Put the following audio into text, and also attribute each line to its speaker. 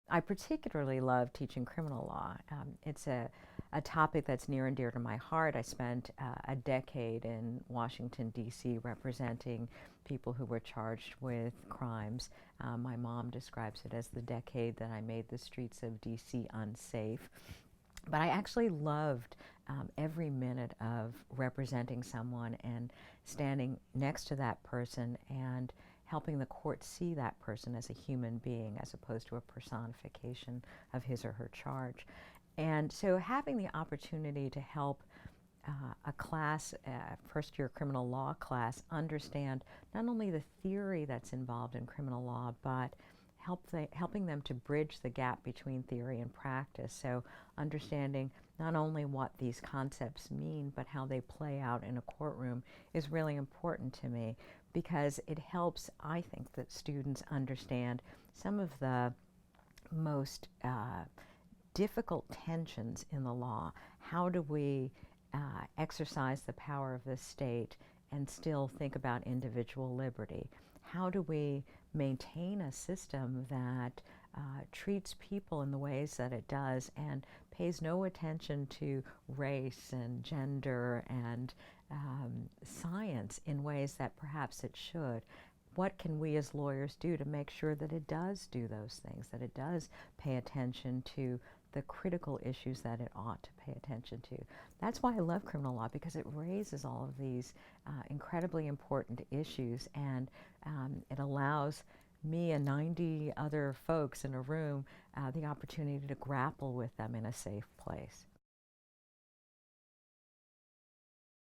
Speaker 1: I particularly love teaching criminal law. It's a topic that's near and dear to my heart. I spent a decade in Washington, D.C., representing people who were charged with crimes. My mom describes it as the decade that I made the streets of D.C. unsafe. But I actually loved every minute of representing someone and standing next to that person and helping the court see that person as a human being as opposed to a personification of his or her charge. And so having the opportunity to help a class, first year criminal law class, understand not only the theory that's involved in criminal law, but helping them to bridge the gap between theory and practice. So understanding not only what these concepts mean, but how they play out in a courtroom is really important to me because it helps, I think, that students understand some of the most difficult tensions in the law. How do we exercise the power of the state and still think about individual liberty? How do we maintain a system that treats people in the ways that it does and pays no attention to race and gender and science in ways that perhaps it should? What can we as lawyers do to make sure that it does do those things, that it does pay attention to the critical issues that it ought to pay attention to? That's why I love criminal law, because it raises all of these incredibly important issues, and it allows me and 90 other folks in a room the opportunity to grapple with them in a safe place.